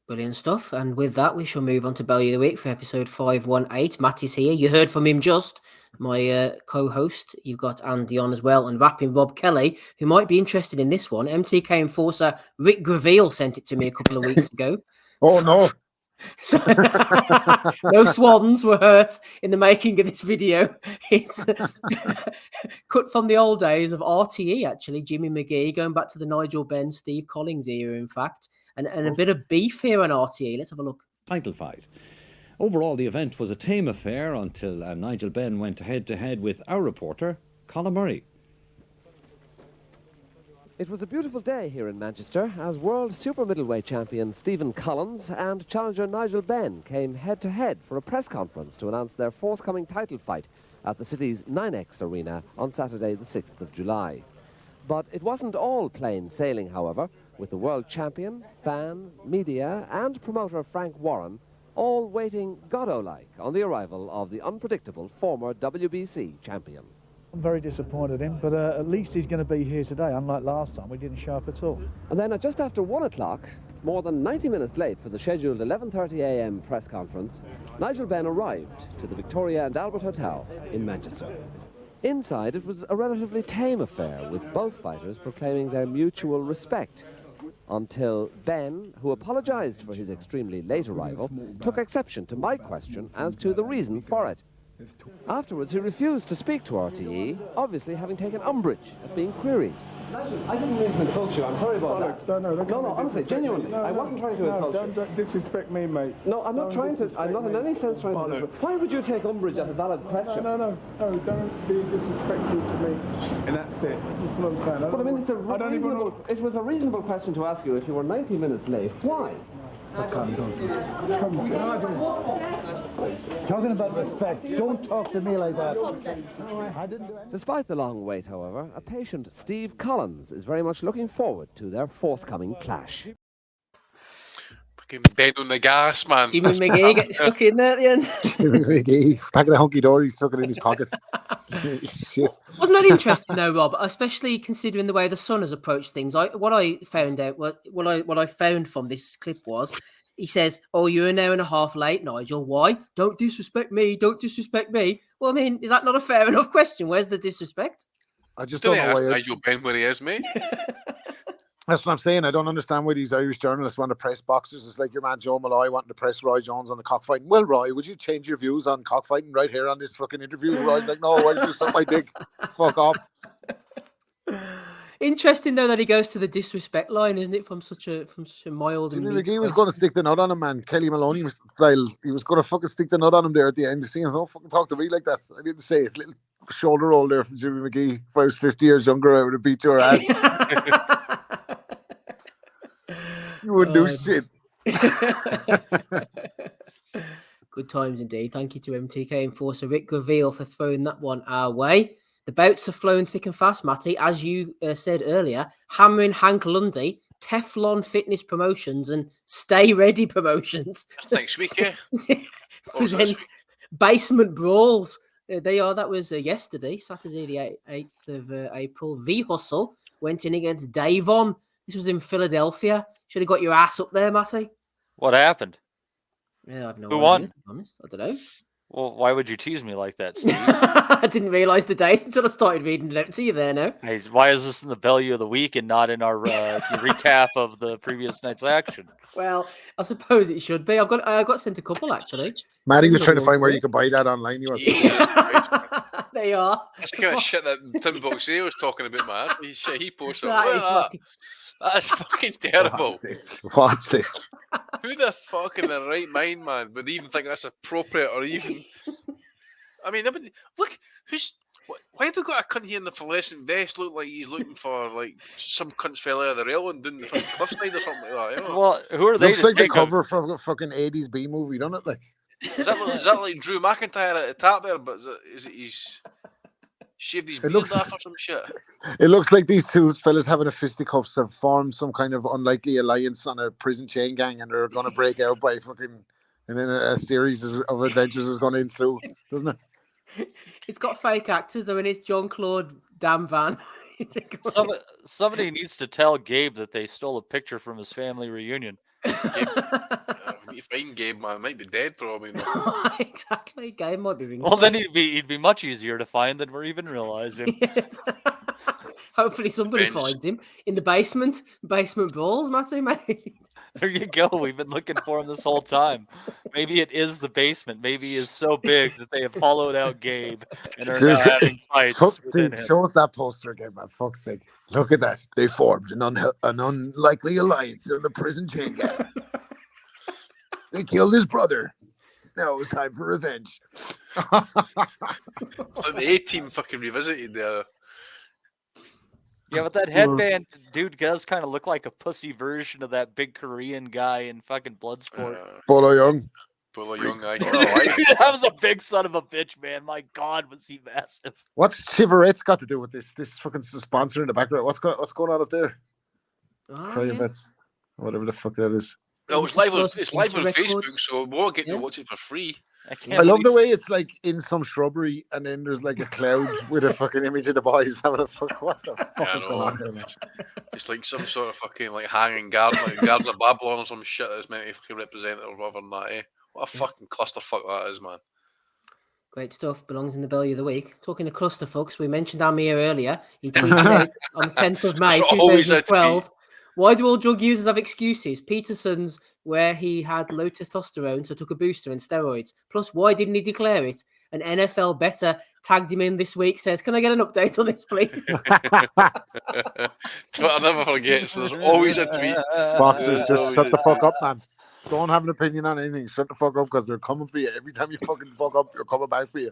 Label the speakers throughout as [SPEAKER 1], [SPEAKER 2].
[SPEAKER 1] Brilliant stuff. And with that, we shall move on to Bellew of the Week for episode 518. Matt is here. You heard from him just. My co-host. You've got Andy on as well. And rapping Rob Kelly, who might be interested in this one. MTK enforcer Rick Graville sent it to me a couple of weeks ago.
[SPEAKER 2] Oh, no.
[SPEAKER 1] So, no swans were hurt in the making of this video. It's cut from the old days of RTE, actually. Jimmy McGee, going back to the Nigel Benn, Steve Collins era, in fact. And a bit of beef here on RTE. Let's have a look.
[SPEAKER 3] Title fight. Overall, the event was a tame affair until Nigel Benn went head-to-head with our reporter, Colin Murray.
[SPEAKER 4] It was a beautiful day here in Manchester as world super middleweight champion Stephen Collins and challenger Nigel Benn came head-to-head for a press conference to announce their forthcoming title fight at the city's 9X Arena on Saturday the 6th of July. But it wasn't all plain sailing, however, with the world champion, fans, media and promoter Frank Warren all waiting Godot-like on the arrival of the unpredictable former WBC champion.
[SPEAKER 5] I'm very disappointed in him, but at least he's going to be here today, unlike last time. We didn't show up at all.
[SPEAKER 4] And then at just after 1 o'clock, more than 90 minutes late for the scheduled 11:30 a.m. press conference, Nigel Benn arrived to the Victoria and Albert Hotel in Manchester. Inside, it was a relatively tame affair, with both fighters proclaiming their mutual respect, until Ben, who apologized for his extremely late arrival, took exception to my question as to the reason for it. Afterwards, he refused to speak to RTE, obviously having taken umbrage at being queried. Nigel, I didn't mean to insult you. I'm sorry about that. No, honestly, genuinely. I wasn't trying to insult you.
[SPEAKER 6] Don't disrespect me, mate.
[SPEAKER 4] No, I'm not trying to. I'm not in any sense trying to disrespect. Why would you take umbrage at a valid question?
[SPEAKER 6] No, don't be disrespectful to me. And that's it. That's what I'm saying.
[SPEAKER 4] But I mean, it was a reasonable question to ask you if you were 90 minutes late. Why?
[SPEAKER 5] Talking about respect, don't talk to me like that.
[SPEAKER 4] Despite the long wait, however, a patient Steve Collins is very much looking forward to their forthcoming clash.
[SPEAKER 7] Fucking bend on the gas, man.
[SPEAKER 1] Jimmy McGee gets stuck in there at the end.
[SPEAKER 2] Jimmy McGee, packing a hunky-dory, stuck it in his pocket. Shit.
[SPEAKER 1] Wasn't that interesting though, Rob? Especially considering the way the Sun has approached things. What I found from this clip was he says, "Oh, you're an hour and a half late, Nigel. Why? Don't disrespect me. Don't disrespect me." Well, I mean, is that not a fair enough question? Where's the disrespect?
[SPEAKER 2] I just don't know why.
[SPEAKER 7] Nigel Benn where he is, mate.
[SPEAKER 2] That's what I'm saying. I don't understand why these Irish journalists want to press boxers. It's like your man Joe Malloy wanting to press Roy Jones on the cockfighting. Well, Roy, would you change your views on cockfighting right here on this fucking interview? Roy's like, no, I just suck my dick. Fuck off.
[SPEAKER 1] Interesting though that he goes to the disrespect line, isn't it? From such a mild.
[SPEAKER 2] Jimmy McGee was going to stick the nut on him, man. Kelly Maloney style. He was going to fucking stick the nut on him there at the end. See him, don't fucking talk to me like that. I didn't say it. Little shoulder roll there from Jimmy McGee. If I was 50 years younger, I would have beat your ass. You wouldn't do shit.
[SPEAKER 1] Good times indeed. Thank you to MTK enforcer Rick Graville for throwing that one our way. The bouts have flown thick and fast, Matty. As you said earlier, hammering Hank Lundy, Teflon Fitness Promotions and Stay Ready Promotions.
[SPEAKER 7] Next week, yeah.
[SPEAKER 1] Presents Basement Brawls. That was yesterday, Saturday the 8th of April. V-Hustle went in against Davon. This was in Philadelphia. Should have got your ass up there, Matty.
[SPEAKER 8] What happened?
[SPEAKER 1] Yeah, I have no
[SPEAKER 8] Who
[SPEAKER 1] idea,
[SPEAKER 8] won?
[SPEAKER 1] to be honest. I don't know.
[SPEAKER 8] Well, why would you tease me like that, Steve?
[SPEAKER 1] I didn't realise the date until I started reading it out to you there now.
[SPEAKER 8] Hey, why is this in the Bellew of the Week and not in our recap of the previous night's action?
[SPEAKER 1] Well, I suppose it should be. I got sent a couple, actually.
[SPEAKER 2] Maddie was trying to find where you could buy that online. You
[SPEAKER 1] They are.
[SPEAKER 7] That's the kind of shit that Tim Boxey was talking about, man. That's shit he posted. That's fucking terrible.
[SPEAKER 2] What's this?
[SPEAKER 7] Who the fuck in their right mind, man, would even think that's appropriate or even... I mean, look, why have they got a cunt here in the fluorescent vest look like he's looking for, like, some cunts fell out of the rail and doing the fucking cliffside or something like that, you know?
[SPEAKER 8] Well, who are they?
[SPEAKER 2] Looks like the cover from a fucking 80s B movie, doesn't it? Like,
[SPEAKER 7] is that like Drew McIntyre at the top there, but is it he's... shaved his beard off or some shit?
[SPEAKER 2] It looks like these two fellas having a fisticuffs have formed some kind of unlikely alliance on a prison chain gang, and they're going to break out by fucking, and then a series of adventures is going to ensue, doesn't it?
[SPEAKER 1] It's got fake actors though, and it's Jean-Claude Van.
[SPEAKER 8] Somebody needs to tell Gabe that they stole a picture from his family reunion.
[SPEAKER 7] You find Gabe, man, might be dead probably. No.
[SPEAKER 1] Exactly. Gabe might be ring.
[SPEAKER 8] Well, then he'd be much easier to find than we're even realizing.
[SPEAKER 1] Yes. Hopefully somebody
[SPEAKER 7] Depends.
[SPEAKER 1] finds him in the basement. Basement brawls, Matty, mate.
[SPEAKER 8] There you go. We've been looking for him this whole time. Maybe it is the basement. Maybe he is so big that they have hollowed out Gabe and are now having fights within him.
[SPEAKER 2] Show us that poster again, man. Fuck's sake. Look at that. They formed an unlikely alliance in the prison chain gang. They killed his brother. Now it's time for revenge.
[SPEAKER 7] It's like the A-Team fucking revisited there.
[SPEAKER 8] Yeah, but that headband dude does kind of look like a pussy version of that big Korean guy in fucking Bloodsport.
[SPEAKER 2] Bolo Young.
[SPEAKER 7] Bolo Young guy.
[SPEAKER 8] That was a big son of a bitch, man. My God, was he massive.
[SPEAKER 2] What's Chivaret's got to do with this? This fucking sponsor in the background. What's going on up there? Bets, whatever the fuck that is.
[SPEAKER 7] No, it's live on Facebook, so we'll get to watch it for free.
[SPEAKER 2] I love the way it's like in some shrubbery, and then there's like a cloud with a fucking image of the boys having a fuck. What the fuck is going on here, man?
[SPEAKER 7] It's like some sort of fucking like hanging garden, like Guards of Babylon or some shit that's meant to fucking represent it or whatever. And that, eh? What a fucking clusterfuck that is, man.
[SPEAKER 1] Great stuff. Belongs in the Bellew of the Week. Talking to clusterfucks, we mentioned Amir earlier. He tweeted out on the 10th of May, 2012. Why do all drug users have excuses? Peterson's where he had low testosterone, so took a booster and steroids. Plus, why didn't he declare it? An NFL better tagged him in this week, says, can I get an update on this, please?
[SPEAKER 7] Twitter never forgets. There's always a tweet.
[SPEAKER 2] Boxers, just shut the fuck up, man. Don't have an opinion on anything. Shut the fuck up, because they're coming for you. Every time you fucking fuck up, they're coming back for you.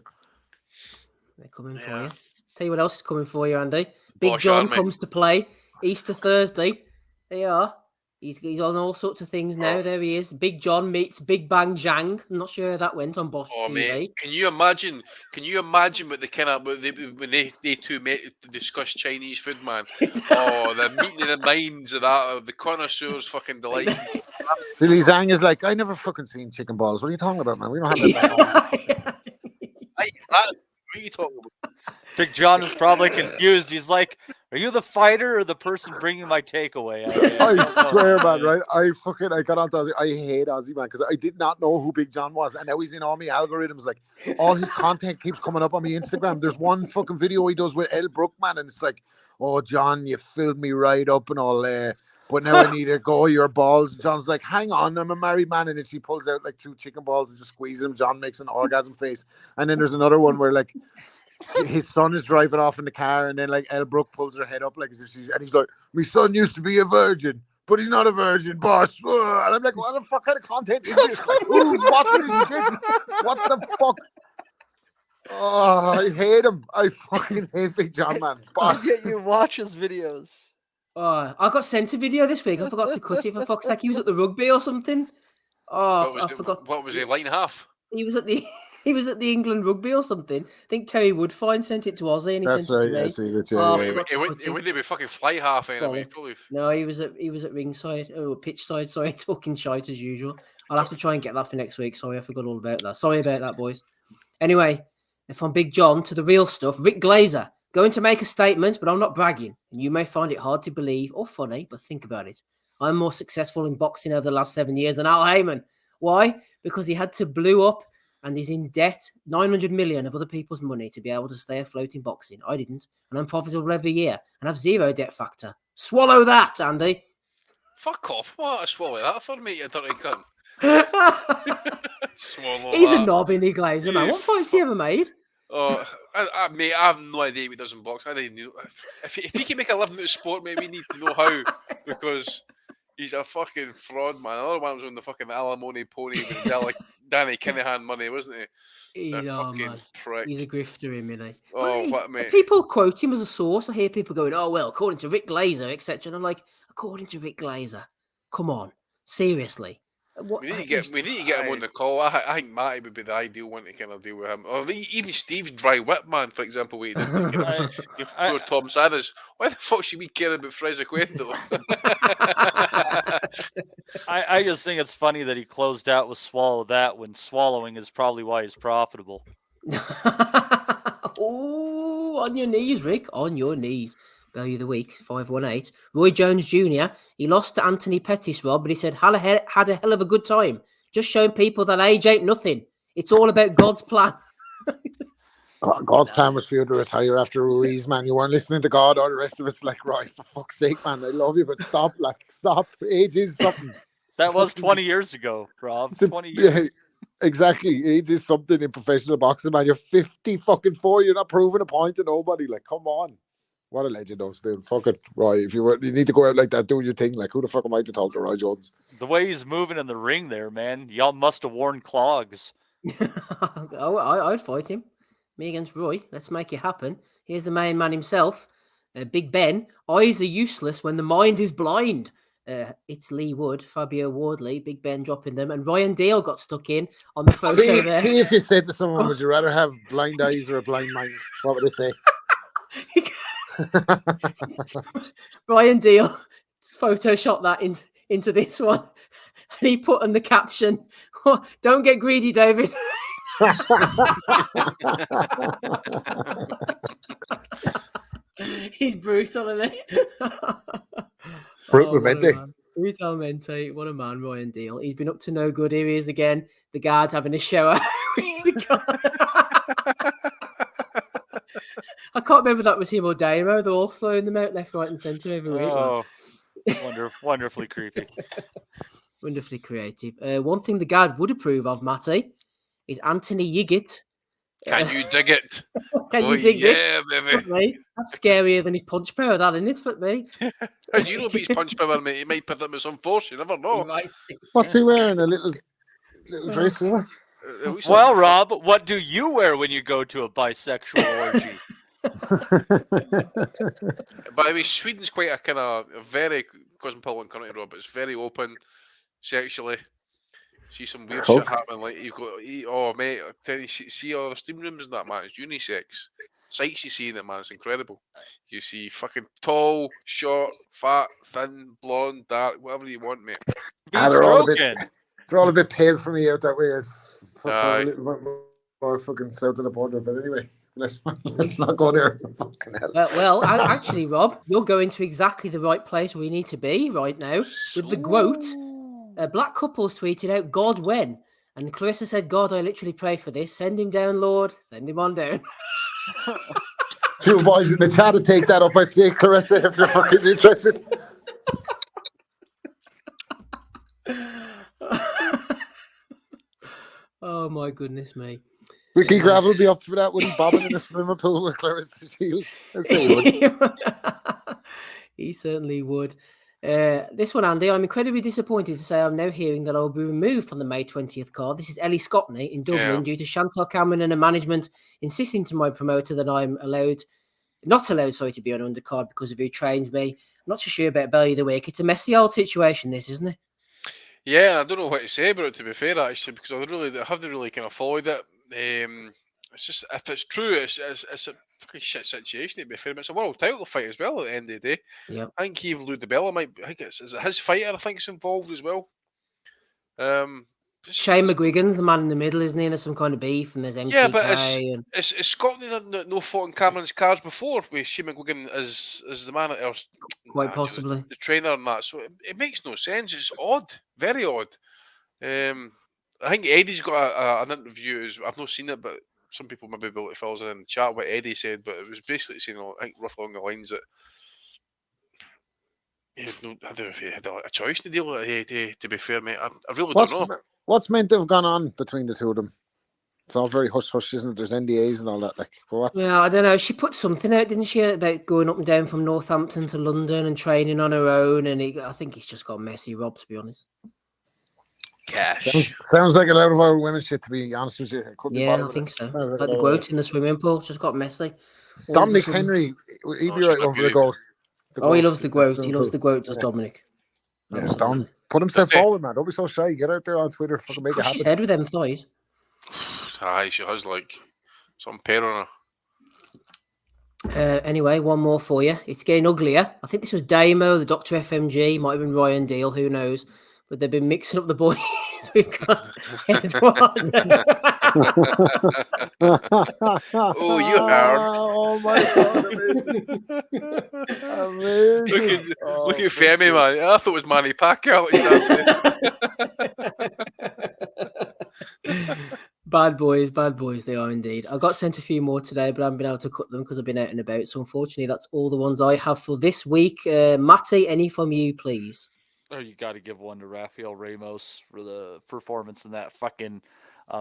[SPEAKER 1] They're coming for you. Tell you what else is coming for you, Andy. Big John comes to play Easter Thursday. They are. He's on all sorts of things now. There he is. Big John meets Big Bang Jang. I'm not sure how that went on Bosch TV.
[SPEAKER 7] Mate, can you imagine what the kind of when they two met to discuss Chinese food, man? The meeting of the minds of that, the connoisseurs fucking delight.
[SPEAKER 2] Billy Zhang is like, I never fucking seen chicken balls. What are you talking about, man? We don't have that.
[SPEAKER 7] What are you talking about?
[SPEAKER 8] Big John is probably confused. He's like, are you the fighter or the person bringing my takeaway?
[SPEAKER 2] I swear, man, right? I got onto Ozzy. I hate Ozzy, man, because I did not know who Big John was. And now he's in all my algorithms. Like, all his content keeps coming up on my Instagram. There's one fucking video he does with Elle Brooke, man, and it's like, oh, John, you filled me right up and all but now I need to go your balls. John's like, hang on, I'm a married man. And then she pulls out like 2 chicken balls and just squeezes them. John makes an orgasm face. And then there's another one where like his son is driving off in the car, and then like Elle Brooke pulls her head up like as if and he's like, my son used to be a virgin, but he's not a virgin, boss. And I'm like, what the fuck kind of content is this? Like, who's watching this shit? What the fuck? Oh, I hate him. I fucking hate Big John, man.
[SPEAKER 9] I'll get you watch his videos.
[SPEAKER 1] Oh, I got sent a video this week. I forgot to cut it, for fuck's sake. He was at the rugby or something. Oh, I forgot.
[SPEAKER 7] What was he, line half?
[SPEAKER 1] He was at the England rugby or something. I think Terry Woodfine sent it to Ozzy, and he sent it to me.
[SPEAKER 7] It wouldn't be fucking fly half anyway.
[SPEAKER 1] No, he was at ringside, pitch side. Sorry, talking shite as usual. I'll have to try and get that for next week. Sorry, I forgot all about that. Sorry about that, boys. Anyway, from Big John to the real stuff, Rick Glazer. Going to make a statement, but I'm not bragging. And you may find it hard to believe or funny, but think about it. I'm more successful in boxing over the last 7 years than Al Heyman. Why? Because he had to blew up and is in debt 900 million of other people's money to be able to stay afloat in boxing. I didn't. And I'm profitable every year and have 0 debt factor. Swallow that, Andy.
[SPEAKER 7] Fuck off. What? I swallow that for me, you dirty cunt.
[SPEAKER 1] He's a knob, isn't he, Glazer, man? What fights he ever made?
[SPEAKER 7] Oh, mate, I have no idea if he does in box. I didn't know. If he can make a living out of sport, maybe we need to know how, because he's a fucking fraud, man. Another one was on the fucking alimony pony with Danny Kinahan money, wasn't he?
[SPEAKER 1] Fucking prick. He's a grifter, isn't he?
[SPEAKER 7] Oh, what, mate?
[SPEAKER 1] People quote him as a source. I hear people going, oh, well, according to Rick Glazer, etc. And I'm like, according to Rick Glazer? Come on. Seriously.
[SPEAKER 7] We need to get him on the call. I think Matty would be the ideal one to kind of deal with him. Or even Steve's dry whip, man, for example. Poor Tom Sanders. Why the fuck should we care about Frezequento?
[SPEAKER 8] I just think it's funny that he closed out with swallow that when swallowing is probably why he's profitable.
[SPEAKER 1] Oh, on your knees, Rick. On your knees. Bellew of the week, 518. Roy Jones Jr. He lost to Anthony Pettis, Rob, but he said had a hell of a good time. Just showing people that age ain't nothing. It's all about God's plan.
[SPEAKER 2] God's plan was for you to retire after Ruiz, man. You weren't listening to God or the rest of us. Like, right, for fuck's sake, man. I love you, but stop. Like, stop. Age is something.
[SPEAKER 8] That was 20 years ago, Rob. 20 years.
[SPEAKER 2] Yeah, exactly. Age is something in professional boxing, man. You're 54. You're not proving a point to nobody. Like, come on. What a legend, though, still. Fuck it, Roy. If you need to go out like that, do your thing. Like, who the fuck am I to talk to Roy Jones?
[SPEAKER 8] The way he's moving in the ring there, man. Y'all must have worn clogs.
[SPEAKER 1] I'd fight him. Me against Roy. Let's make it happen. Here's the main man himself, Big Ben. Eyes are useless when the mind is blind. It's Lee Wood, Fabio Wardley, Big Ben dropping them, and Ryan Deal got stuck in on the photo there.
[SPEAKER 2] See if you said to someone, would you rather have blind eyes or a blind mind? What would they say?
[SPEAKER 1] Ryan Deal photoshopped that into this one, and he put on the caption, oh, "Don't get greedy, David." He's brutal, isn't he?
[SPEAKER 2] Brutal Mente.
[SPEAKER 1] Brutal Mente. What a man, Ryan Deal. He's been up to no good. Here he is again. The guard having a shower. I can't remember if that was him or Damo. They're all throwing them out left, right, and centre every week.
[SPEAKER 8] Oh, wonderfully creepy.
[SPEAKER 1] Wonderfully creative. One thing the guard would approve of, Matty, is Anthony Yiggett.
[SPEAKER 7] Can you dig it?
[SPEAKER 1] Can you dig it?
[SPEAKER 7] Yeah, baby.
[SPEAKER 1] That's scarier than his punch power, that, isn't it, for me?
[SPEAKER 7] And you know, his punch power, mate. He might put them with some force. You never know.
[SPEAKER 2] What's he wearing? A little dress?
[SPEAKER 8] Well, Rob, what do you wear when you go to a bisexual orgy?
[SPEAKER 7] By the way, Sweden's quite a kind of very cosmopolitan country, Rob. It's very open sexually. See some weird shit happening. Like you've got, oh mate, I tell you, see all the steam rooms and that, man. It's unisex. Sights you see in it, man. It's incredible. You see fucking tall, short, fat, thin, blonde, dark, whatever you want, mate.
[SPEAKER 2] They're all a bit pale for me out that way. It's a little bit more fucking south of the border. But anyway, let's not go there. Fucking hell.
[SPEAKER 1] Well, actually, Rob, you're going to exactly the right place where you need to be right now with the quote. Black couples tweeted out, "God when?" And Clarissa said, "God, I literally pray for this. Send him down, Lord. Send him on down."
[SPEAKER 2] Few boys in the chat to take that up. I'd say, Clarissa, if you're fucking interested.
[SPEAKER 1] Oh my goodness me.
[SPEAKER 2] Ricky Gravel will be up for that. Would he bobbing in a swimming pool with Clarissa Shields? I'd say he would.
[SPEAKER 1] He certainly would. This one, Andy, I'm incredibly disappointed to say I'm now hearing that I will be removed from the May 20th card. This is Ellie Scottney in Dublin due to Chantal Cameron and her management insisting to my promoter that I'm not allowed to be on undercard because of who trains me. I'm not so sure about Bellew of the week. It's a messy old situation, this, isn't it?
[SPEAKER 7] Yeah, I don't know what to say about it, to be fair, actually, because I haven't really kind of followed it. It's just, if it's true, it's a fucking shit situation, to be fair. But it's a world title fight as well at the end of the day.
[SPEAKER 1] Yep.
[SPEAKER 7] I think Yves Ludabella I think is it his fighter, I think, is involved as well.
[SPEAKER 1] Shane McGuigan's the man in the middle, isn't he? And there's some kind of beef, and there's MTK.
[SPEAKER 7] Yeah, but is Scotland no fought in Cameron's cards before with Shane McGuigan as the man, or
[SPEAKER 1] quite possibly
[SPEAKER 7] the trainer and that. So it makes no sense. It's odd, very odd. I think Eddie's got an interview. I've not seen it, but some people maybe be able to fill us in the chat what Eddie said. But it was basically saying, I think, roughly along the lines that he had a choice to deal with it. To be fair, mate, I really don't know.
[SPEAKER 2] What's meant to have gone on between the two of them? It's all very hush-hush, isn't it? There's NDAs and all that. Yeah,
[SPEAKER 1] I don't know. She put something out, didn't she, about going up and down from Northampton to London and training on her own. And I think it's just got messy, Rob, to be honest.
[SPEAKER 7] Cash.
[SPEAKER 2] Sounds like a lot of our women's shit, to be honest with you.
[SPEAKER 1] Yeah, I think so. Like the quote in the swimming pool, just got messy.
[SPEAKER 2] Dominic Henry, he'd be right over the goal.
[SPEAKER 1] He loves the quote. He loves the quote, does Dominic.
[SPEAKER 2] Yeah, Dom, put himself forward, man. Don't be so shy. Get out there on Twitter. Fucking make it happen.
[SPEAKER 1] She's head with them thighs.
[SPEAKER 7] Aye, she has like some pair on
[SPEAKER 1] her. Anyway, one more for you. It's getting uglier. I think this was Damo, the Dr. FMG, might have been Ryan Deal, who knows? But they've been mixing up the boys. We've got Edward.
[SPEAKER 7] Oh, you hard.
[SPEAKER 2] Oh my god, amazing. Amazing.
[SPEAKER 7] Look at Femi, man. I thought it was Manny Pacquiao.
[SPEAKER 1] Bad boys they are indeed. I got sent a few more today, but I haven't been able to cut them because I've been out and about. So unfortunately, that's all the ones I have for this week. Matty, any from you, please?
[SPEAKER 8] Oh, you got to give one to Rafael Ramos for the performance in that fucking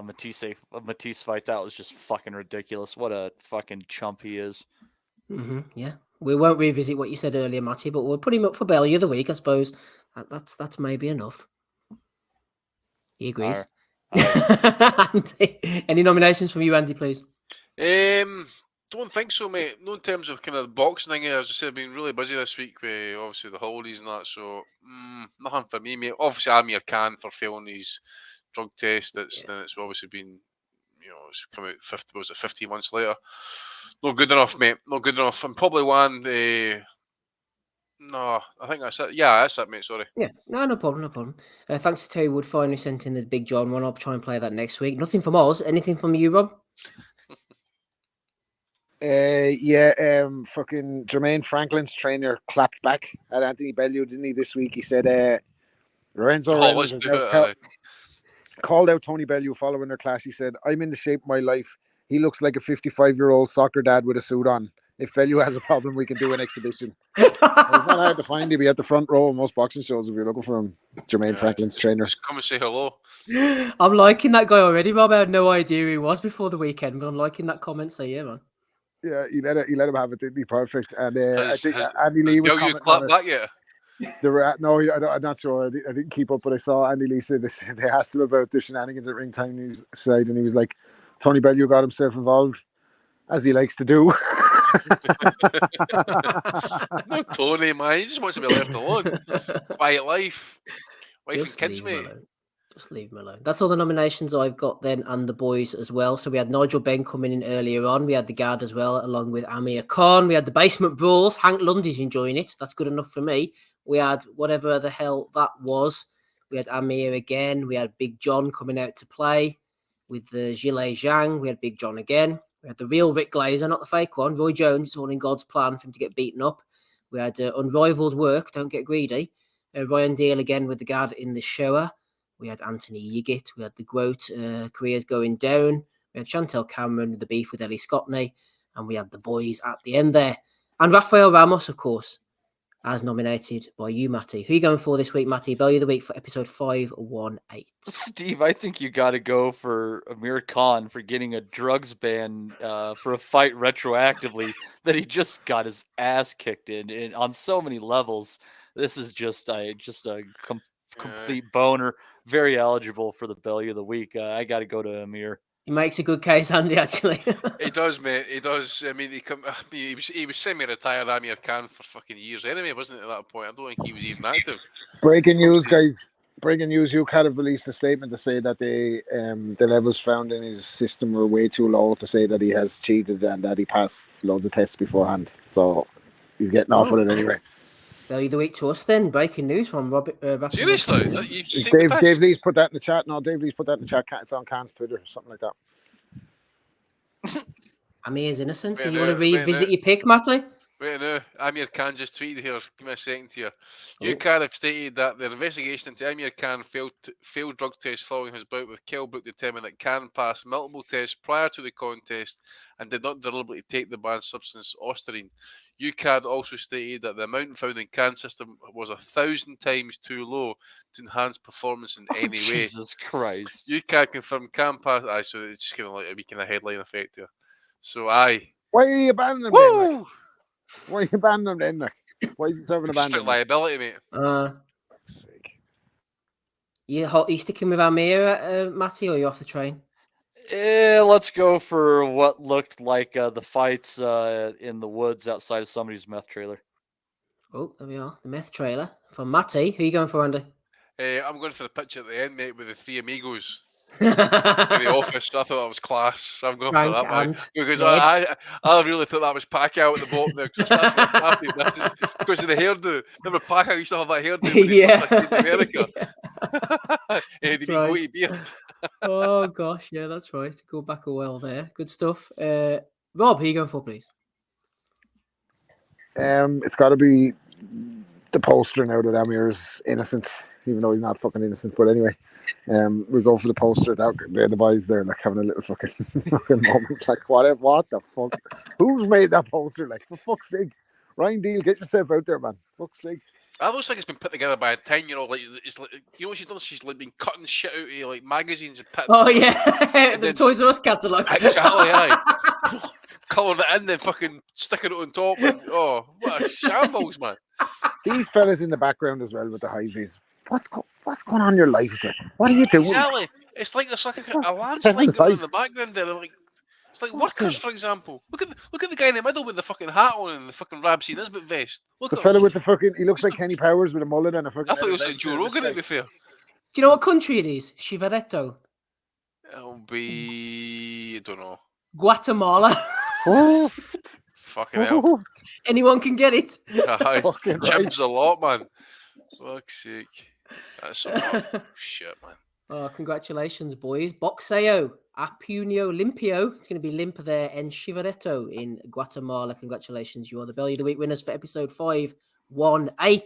[SPEAKER 8] Matisse fight. That was just fucking ridiculous. What a fucking chump he is.
[SPEAKER 1] Yeah, we won't revisit what you said earlier, Matty, but we'll put him up for Bellew of the week, I suppose. That's maybe enough. He agrees. Andy, any nominations from you, Andy, please?
[SPEAKER 7] Don't think so, mate. No, in terms of kind of boxing thing. As I said, I've been really busy this week with obviously the holidays and that. So nothing for me, mate. Obviously, Amir Khan for failing his drug test. It's obviously been, it's come out 15 months later. Not good enough, mate. Not good enough. And probably one. No, I think that's it. Yeah, that's it, mate. Sorry.
[SPEAKER 1] Yeah, no problem. Thanks to Terry Wood finally sent in the Big John one. I'll try and play that next week. Nothing from Oz. Anything from you, Rob?
[SPEAKER 2] Fucking Jermaine Franklin's trainer clapped back at Anthony Bellew, didn't he, this week? He said Lorenzo Reynolds has called out Tony Bellew following their clash. He said, "I'm in the shape of my life. He looks like a 55-year-old soccer dad with a suit on. If Bellew has a problem, we can do an exhibition." It's not hard to find. He'll be at the front row of most boxing shows if you're looking for him. Jermaine Franklin's trainer.
[SPEAKER 7] Just come and say hello.
[SPEAKER 1] I'm liking that guy already, Rob. I had no idea who he was before the weekend, but I'm liking that comment. So yeah, man.
[SPEAKER 2] Yeah, he let him have it, didn't he? Perfect. And I think Andy Lee was commenting
[SPEAKER 7] on it. Back yet?
[SPEAKER 2] No, I'm not sure. I didn't keep up, but I saw Andy Lee said this. They asked him about the shenanigans at ringside side, and he was like, "Tony Bellew got himself involved, as he likes to do."
[SPEAKER 7] No, Tony, man. He just wants to be left alone. Quiet life. Wife and kids, mate.
[SPEAKER 1] Just leave him alone. That's all the nominations I've got then, and the boys as well. So we had Nigel Benn coming in earlier on. We had the guard as well, along with Amir Khan. We had the basement brawls. Hank Lundy's enjoying it. That's good enough for me. We had whatever the hell that was. We had Amir again. We had Big John coming out to play with the Gillet Zhang. We had Big John again. We had the real Rick Glazer, not the fake one. Roy Jones, it's all in God's plan for him to get beaten up. We had Unrivaled Work, Don't Get Greedy. Ryan Deal again with the guard in the shower. We had Anthony Yiggett. We had the Groat careers going down. We had Chantel Cameron with the beef with Ellie Scottney. And we had the boys at the end there. And Rafael Ramos, of course, as nominated by you, Matty. Who are you going for this week, Matty? Bellew of the week for episode 518.
[SPEAKER 8] Steve, I think you got to go for Amir Khan for getting a drugs ban for a fight retroactively that he just got his ass kicked in on so many levels. This is just a complete boner. Very eligible for the Bellew of the week. I got to go to Amir.
[SPEAKER 1] He makes a good case, Andy, actually.
[SPEAKER 7] He does, mate. He does. I mean, he was semi-retired Amir Khan for fucking years anyway, wasn't it, at that point? I don't think he was even active.
[SPEAKER 2] Breaking news, guys. Breaking news. UCAD have released a statement to say that the levels found in his system were way too low to say that he has cheated and that he passed loads of tests beforehand. So he's getting off with it anyway.
[SPEAKER 1] Bellew of the week to us then. Breaking news from Robert.
[SPEAKER 7] Seriously?
[SPEAKER 2] Dave Lee's put that in the chat. No, Dave Lee's put that in the chat. It's on Khan's Twitter or something like that.
[SPEAKER 1] Amir's innocent. So you want to revisit your pick, Matty?
[SPEAKER 7] Wait no, Amir Khan just tweeted here. Give me a second here. UCAD have stated that their investigation into Amir Khan failed drug tests following his bout with Kell Brook determined that Khan passed multiple tests prior to the contest and did not deliberately take the banned substance Ostarine. UCAD also stated that the amount found in Khan's system was 1,000 times too low to enhance performance in any way.
[SPEAKER 8] Jesus Christ.
[SPEAKER 7] UCAD confirmed Khan passed. So it's just kind of like a wee kind of headline effect here. So aye.
[SPEAKER 2] Why are you abandoning them then, Nick? Why are you abandoning them then, Nick? Why is he serving abandonment?
[SPEAKER 7] Strict liability, mate.
[SPEAKER 2] Sick.
[SPEAKER 1] You sticking with Amir, Matty, or are you off the train?
[SPEAKER 8] Let's go for what looked like the fights in the woods outside of somebody's meth trailer.
[SPEAKER 1] Oh, there we are. The meth trailer. For Matty, who are you going for, Andy?
[SPEAKER 7] I'm going for the picture at the end, mate, with the three amigos. in the office. I thought that was class. I'm going
[SPEAKER 1] Frank
[SPEAKER 7] for that, man.
[SPEAKER 1] and
[SPEAKER 7] Because
[SPEAKER 1] Ned.
[SPEAKER 7] I really thought that was Pacquiao at the bottom there, because that's what started. That's just because of the hairdo. Remember Pacquiao used to have that hairdo when he
[SPEAKER 1] Yeah.
[SPEAKER 7] first came to America?
[SPEAKER 1] Yeah,
[SPEAKER 7] And he
[SPEAKER 1] that's
[SPEAKER 7] didn't go
[SPEAKER 1] right.
[SPEAKER 7] to beard.
[SPEAKER 1] Oh gosh, yeah, that's right. Go back a while there. Good stuff. Rob, who are you going for, please?
[SPEAKER 2] It's got to be the poster now that Amir's innocent, even though he's not fucking innocent. But anyway, we go for the poster. The boys there, like having a little fucking moment. Like, what the fuck? Who's made that poster? Like, for fuck's sake, Ryan Deal, get yourself out there, man. Fuck's sake.
[SPEAKER 7] That looks like it's been put together by a 10-year-old. Like, it's like, you know what she's done? She's like been cutting shit out of like magazines and putting.
[SPEAKER 1] Oh yeah, the
[SPEAKER 7] then-
[SPEAKER 1] Toys R Us catalogue.
[SPEAKER 7] Exactly, aye. Colouring it in, then fucking sticking it on top. And, oh, what a shambles, man!
[SPEAKER 2] These fellas in the background as well with the high vis. What's going on in your life, sir? What are you doing?
[SPEAKER 7] Exactly. It's like there's like a landslide going on in the
[SPEAKER 2] life.
[SPEAKER 7] background there. Like, it's like workers, for example. Look at the guy in the middle with the fucking hat on and the fucking Rabsy Nisbet vest. Look
[SPEAKER 2] The
[SPEAKER 7] at
[SPEAKER 2] fella
[SPEAKER 7] him.
[SPEAKER 2] with the fucking, he looks like Kenny Powers with a mullet and a fucking.
[SPEAKER 7] I thought it was like Joe Rogan, to be fair.
[SPEAKER 1] Do you know what country it is? Chivaretto.
[SPEAKER 7] It'll be, I don't know.
[SPEAKER 1] Guatemala.
[SPEAKER 2] Oh,
[SPEAKER 7] Fucking hell.
[SPEAKER 1] Anyone can get it.
[SPEAKER 7] Aye.
[SPEAKER 2] fucking right.
[SPEAKER 7] Jim's a lot, man. Fuck's sake. That's some shit, man.
[SPEAKER 1] Oh, congratulations, boys. Boxeo, Apunio Limpio. It's going to be Limp there and Chivaretto in Guatemala. Congratulations. You are the Bellew of the Week winners for episode 518.